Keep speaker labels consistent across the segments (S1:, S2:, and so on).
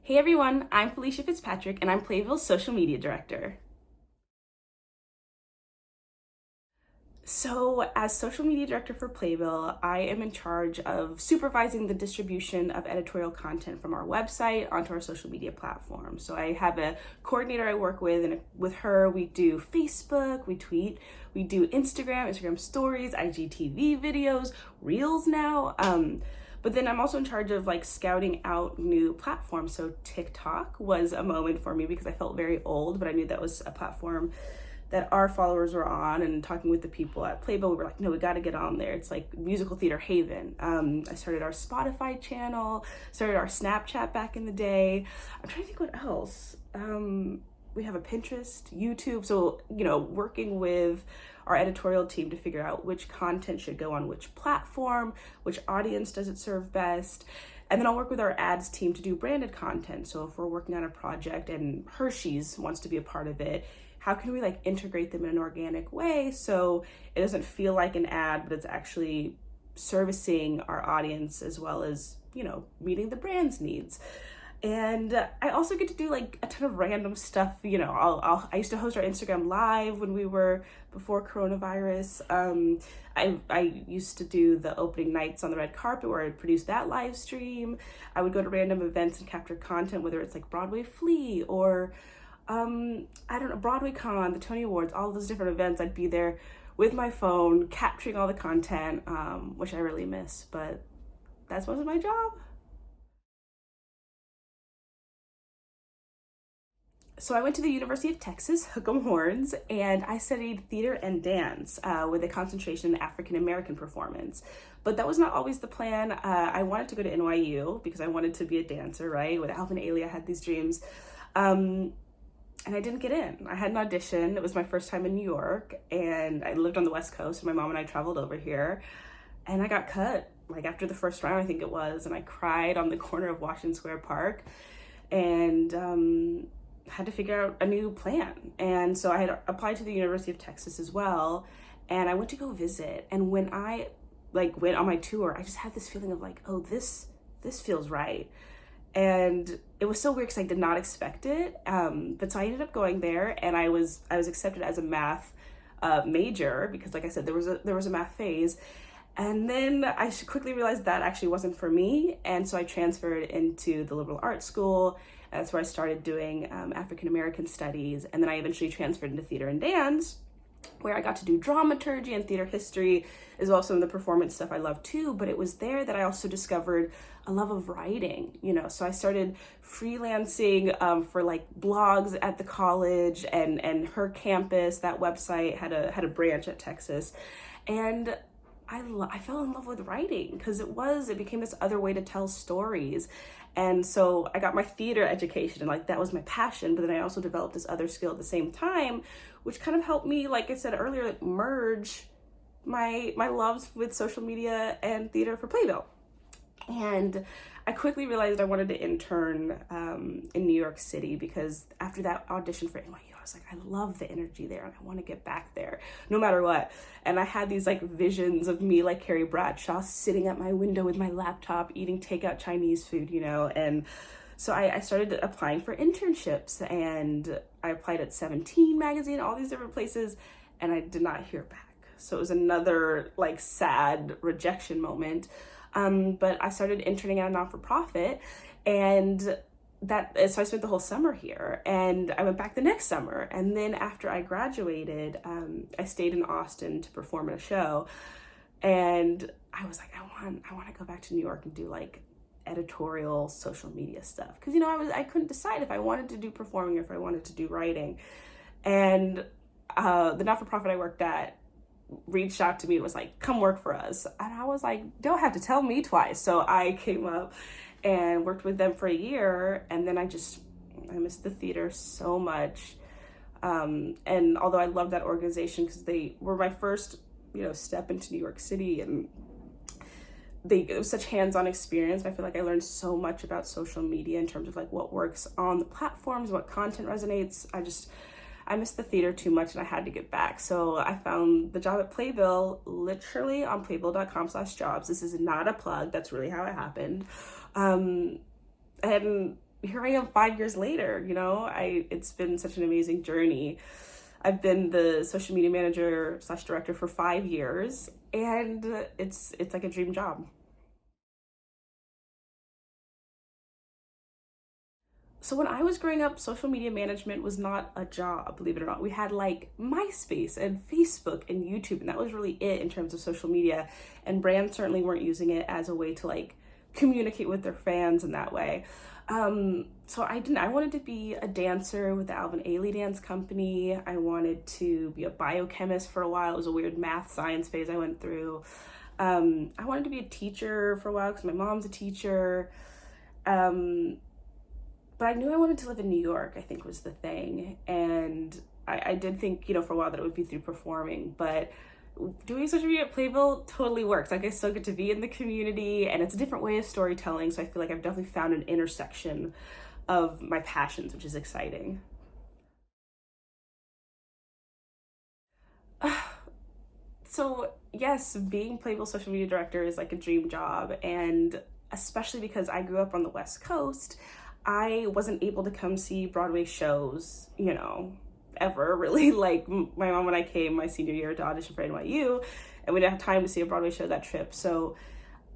S1: Hey everyone, I'm Felicia Fitzpatrick and I'm Playville's social media director. So as social media director for Playville, I am in charge of supervising the distribution of editorial content from our website onto our social media platform. So I have a coordinator I work with, and with her we do Facebook, we tweet, we do Instagram stories, IGTV videos, Reels now. But then I'm also in charge of like scouting out new platforms. So TikTok was a moment for me because I felt very old, but I knew that was a platform that our followers were on, and talking with the people at Playbill, we were like, no, we got to get on there. It's like musical theater haven. I started our Spotify channel, started our Snapchat back in the day. I'm trying to think what else. We have a Pinterest, YouTube. So, working with our editorial team to figure out which content should go on which platform, which audience does it serve best. And then I'll work with our ads team to do branded content. So if we're working on a project and Hershey's wants to be a part of it, how can we like integrate them in an organic way so it doesn't feel like an ad, but it's actually servicing our audience as well as, meeting the brand's needs. And I also get to do like a ton of random stuff. I used to host our Instagram live when we were before coronavirus. I used to do the opening nights on the red carpet where I'd produce that live stream. I would go to random events and capture content, whether it's like Broadway Flea or Broadway Con, the Tony Awards, all those different events. I'd be there with my phone, capturing all the content, which I really miss, but that's most of my job. So I went to the University of Texas, Hook 'em Horns, and I studied theater and dance with a concentration in African American performance. But that was not always the plan. I wanted to go to NYU because I wanted to be a dancer, right? With Alvin Ailey, I had these dreams. And I didn't get in. I had an audition. It was my first time in New York, and I lived on the West Coast, and my mom and I traveled over here, and I got cut, like after the first round, I think it was, and I cried on the corner of Washington Square Park, and had to figure out a new plan. And so I had applied to the University of Texas as well, and I went to go visit. And when I went on my tour, I just had this feeling of like, oh, this feels right. And it was so weird because I did not expect it. But so I ended up going there, and I was accepted as a math major because, like I said, there was a math phase. And then I quickly realized that actually wasn't for me. And so I transferred into the liberal arts school. That's where I started doing African American studies. And then I eventually transferred into theater and dance, where I got to do dramaturgy and theater history, as well as some of the performance stuff I love too. But it was there that I also discovered a love of writing, So I started freelancing for like blogs at the college and her campus. That website had a branch at Texas, and I fell in love with writing because it became this other way to tell stories. And so I got my theater education, and like that was my passion, but then I also developed this other skill at the same time, which kind of helped me, like I said earlier, merge my loves with social media and theater for Playbill. And I quickly realized I wanted to intern in New York City because after that audition for NYU, I was like, I love the energy there and I want to get back there no matter what. And I had these like visions of me like Carrie Bradshaw sitting at my window with my laptop eating takeout Chinese food, and so I started applying for internships, and I applied at 17 magazine, all these different places, and I did not hear back. So it was another like sad rejection moment. But I started interning at a not-for-profit, and so I spent the whole summer here, and I went back the next summer. And then after I graduated, I stayed in Austin to perform in a show, and I was like, I want to go back to New York and do like editorial social media stuff. Cause I couldn't decide if I wanted to do performing or if I wanted to do writing. And, the not-for-profit I worked at reached out to me and was like, come work for us. And I was like, don't have to tell me twice. So I came up and worked with them for a year. And then I missed the theater so much. And although I love that organization because they were my first, step into New York City, and it was such hands-on experience. I feel like I learned so much about social media in terms of like what works on the platforms, what content resonates. I missed the theater too much and I had to get back. So I found the job at Playbill literally on playbill.com/jobs. This is not a plug. That's really how it happened. And here I am 5 years later, you know, it's been such an amazing journey. I've been the social media manager slash director for 5 years, and it's like a dream job. So when I was growing up, social media management was not a job, believe it or not. We had like MySpace and Facebook and YouTube, and that was really it in terms of social media. And brands certainly weren't using it as a way to like communicate with their fans in that way. So I wanted to be a dancer with the Alvin Ailey Dance Company. I wanted to be a biochemist for a while. It was a weird math science phase I went through. I wanted to be a teacher for a while because my mom's a teacher. But I knew I wanted to live in New York, I think was the thing. And I did think, you know, for a while that it would be through performing, but doing social media at Playbill totally works. Like I still get to be in the community, and it's a different way of storytelling. So I feel like I've definitely found an intersection of my passions, which is exciting. So yes, being Playbill social media director is like a dream job. And especially because I grew up on the West Coast, I wasn't able to come see Broadway shows, you know, ever really. Like my mom, when I came my senior year to audition for NYU, and we didn't have time to see a Broadway show that trip. So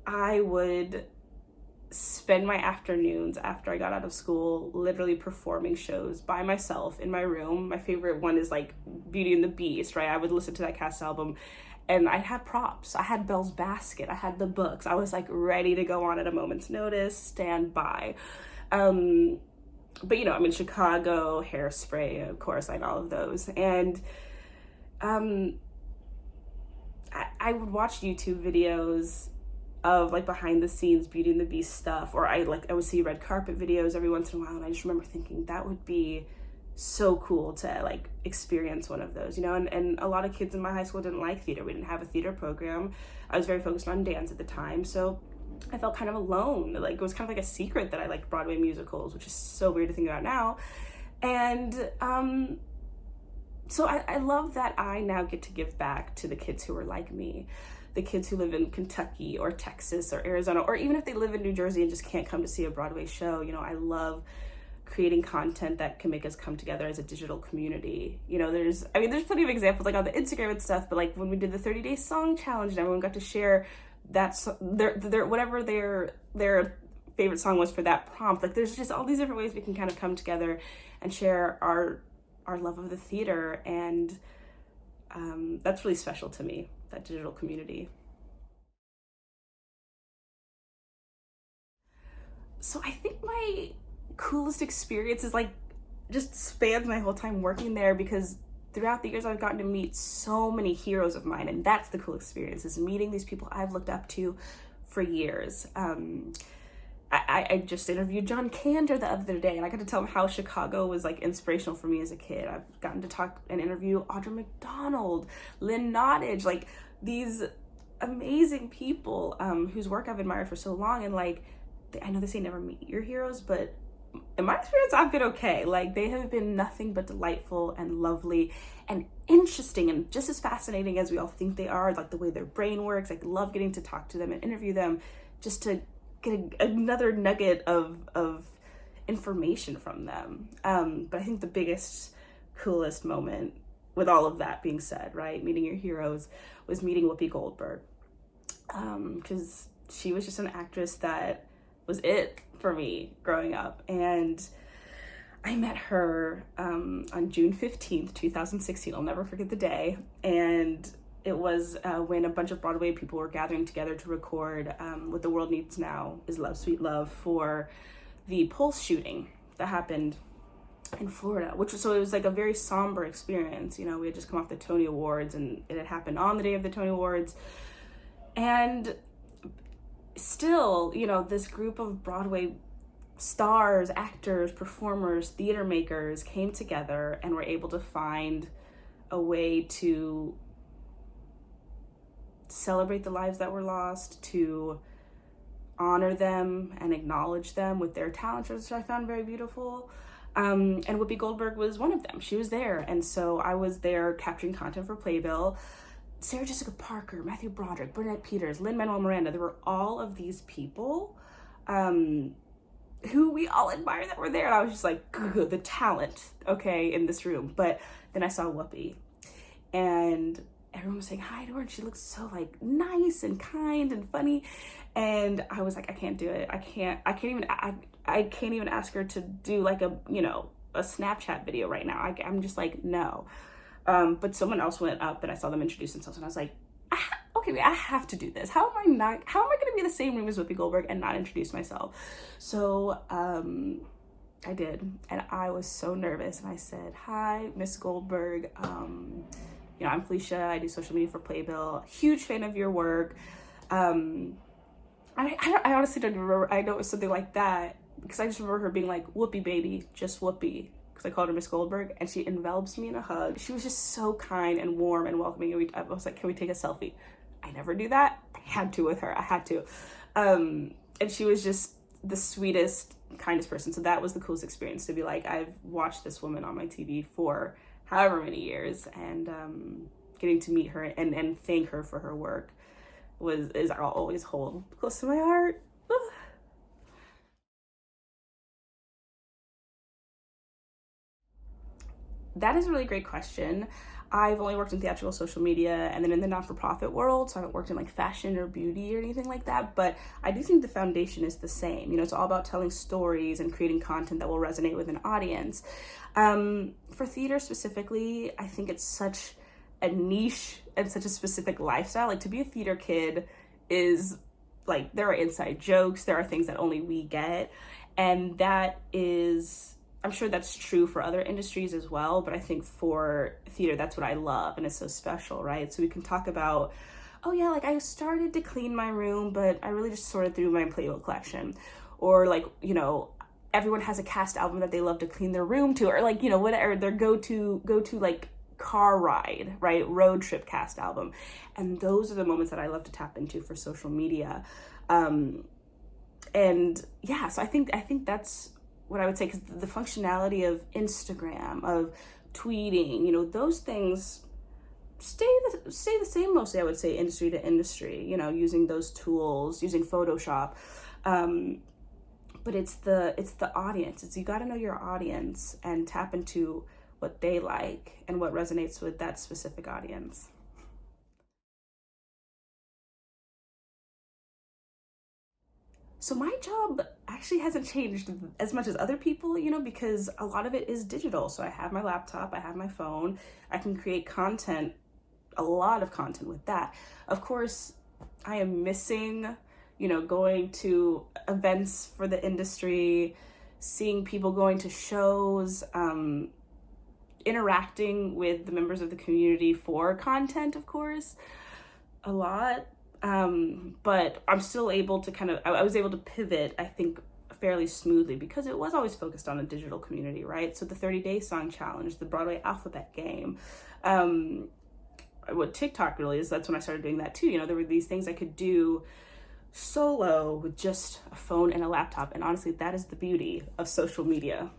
S1: I would spend my afternoons after I got out of school literally performing shows by myself in my room. My favorite one is like Beauty and the Beast, right? I would listen to that cast album, and I had props. I had Belle's basket. I had the books. I was like ready to go on at a moment's notice, stand by. But you know, I'm in Chicago, Hairspray, of course, like all of those. And I would watch YouTube videos of like behind the scenes Beauty and the Beast stuff, or I would see red carpet videos every once in a while, and I just remember thinking that would be so cool to like experience one of those, you know. And a lot of kids in my high school didn't like theater. We didn't have a theater program. I was very focused on dance at the time, so I felt kind of alone. Like it was kind of like a secret that I liked Broadway musicals, which is so weird to think about now. And so I love that I now get to give back to the kids who are like me, the kids who live in Kentucky or Texas or Arizona, or even if they live in New Jersey and just can't come to see a Broadway show. You know, I love creating content that can make us come together as a digital community. You know, there's plenty of examples like on the Instagram and stuff, but like when we did the 30-day song challenge and everyone got to share that's their whatever their favorite song was for that prompt. Like there's just all these different ways we can kind of come together and share our love of the theater, and that's really special to me, that digital community. So I think my coolest experience is like just spans my whole time working there, because throughout the years I've gotten to meet so many heroes of mine, and that's the cool experience, is meeting these people I've looked up to for years. I just interviewed John Kander the other day, and I got to tell him how Chicago was like inspirational for me as a kid. I've gotten to talk and interview Audra McDonald, Lynn Nottage, like these amazing people whose work I've admired for so long. And like, I know they say never meet your heroes, but in my experience, I've been okay. Like they have been nothing but delightful and lovely and interesting and just as fascinating as we all think they are. Like the way their brain works. I love getting to talk to them and interview them just to get another nugget of information from them. But I think the biggest, coolest moment, with all of that being said, right, meeting your heroes, was meeting Whoopi Goldberg. Because she was just an actress that was it for me growing up. And I met her on June 15th, 2016. I'll never forget the day. And it was when a bunch of Broadway people were gathering together to record What the World Needs Now is Love, Sweet Love for the Pulse shooting that happened in Florida, so it was like a very somber experience. You know, we had just come off the Tony Awards, and it had happened on the day of the Tony Awards. And still, you know, this group of Broadway stars, actors, performers, theater makers came together and were able to find a way to celebrate the lives that were lost, to honor them and acknowledge them with their talents, which I found very beautiful. And Whoopi Goldberg was one of them. She was there. And so I was there capturing content for Playbill. Sarah Jessica Parker, Matthew Broderick, Burnett Peters, Lin-Manuel Miranda, there were all of these people who we all admire that were there. And I was just like, the talent, okay, in this room. But then I saw Whoopi, and everyone was saying hi to her, and she looked so like nice and kind and funny. And I was like, I can't do it. I can't even ask her to do like a, a Snapchat video right now. I'm just like, no. But someone else went up and I saw them introduce themselves, and I was like, okay, I have to do this. How am I going to be in the same room as Whoopi Goldberg and not introduce myself? So I did, and I was so nervous, and I said, hi, Miss Goldberg. I'm Felicia. I do social media for Playbill. Huge fan of your work. I honestly don't remember. I know it was something like that, because I just remember her being like, Whoopi baby, just Whoopi, because I called her Miss Goldberg, and she envelops me in a hug. She was just so kind and warm and welcoming, and I was like, can we take a selfie? I never do that. I had to with her. I had to. And she was just the sweetest, kindest person. So that was the coolest experience, to be like, I've watched this woman on my TV for however many years, and getting to meet her and thank her for her work I'll always hold close to my heart. That is a really great question. I've only worked in theatrical social media and then in the not-for-profit world, so I haven't worked in like fashion or beauty or anything like that, but I do think the foundation is the same. It's all about telling stories and creating content that will resonate with an audience. For theater specifically, I think it's such a niche and such a specific lifestyle. Like, to be a theater kid is like, there are inside jokes, there are things that only we get, and that is, I'm sure that's true for other industries as well, but I think for theater, that's what I love, and it's so special, right? So we can talk about, oh yeah, like I started to clean my room, but I really just sorted through my Playbill collection. Or like, everyone has a cast album that they love to clean their room to, or like, whatever, their go-to like car ride, right? Road trip cast album. And those are the moments that I love to tap into for social media. And yeah, so I think that's what I would say, because the functionality of Instagram, of tweeting, those things stay the same mostly, I would say, industry to industry, using those tools, using Photoshop. But it's the audience. You got to know your audience and tap into what they like and what resonates with that specific audience. So my job actually hasn't changed as much as other people, because a lot of it is digital. So I have my laptop, I have my phone, I can create content, a lot of content with that. Of course, I am missing, going to events for the industry, seeing people going to shows, interacting with the members of the community for content, of course, a lot. But I'm still able to I was able to pivot, I think, fairly smoothly, because it was always focused on a digital community, right? So the 30-day song challenge, the Broadway alphabet game, what TikTok really is, that's when I started doing that too. There were these things I could do solo with just a phone and a laptop. And honestly, that is the beauty of social media.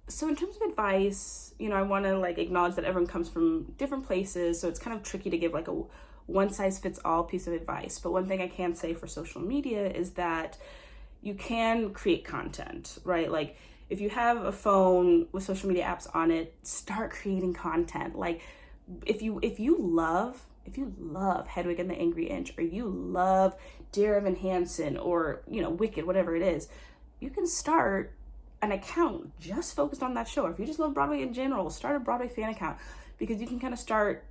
S1: So in terms of advice, I want to like acknowledge that everyone comes from different places. So it's kind of tricky to give like a one size fits all piece of advice. But one thing I can say for social media is that you can create content, right? Like, if you have a phone with social media apps on it, start creating content. Like, if you love Hedwig and the Angry Inch, or you love Dear Evan Hansen, or Wicked, whatever it is, you can start an account just focused on that show. Or if you just love Broadway in general, start a Broadway fan account, because you can kind of start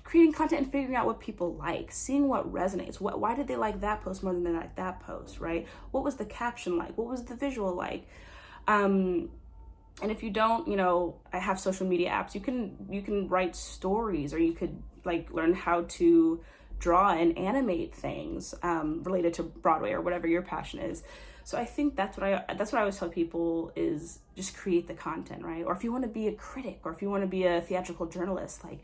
S1: creating content and figuring out what people like, seeing what resonates. Why did they like that post more than they like that post, right? What was the caption like? What was the visual like? And if you don't, I have social media apps. You can write stories, or you could like learn how to draw and animate things related to Broadway or whatever your passion is. So I think that's what I always tell people, is just create the content, right? Or if you want to be a critic, or if you want to be a theatrical journalist, like,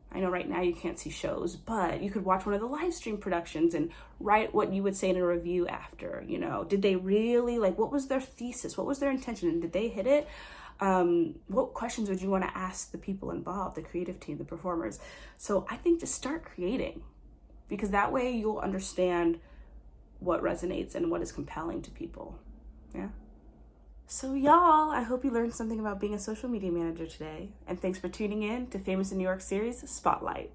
S1: I know right now you can't see shows, but you could watch one of the live stream productions and write what you would say in a review after. Did they really, like, what was their thesis? What was their intention? And did they hit it? What questions would you want to ask the people involved, the creative team, the performers? So I think just start creating. because that way you'll understand what resonates and what is compelling to people. Yeah. So y'all, I hope you learned something about being a social media manager today, and thanks for tuning in to Famous in New York series Spotlight.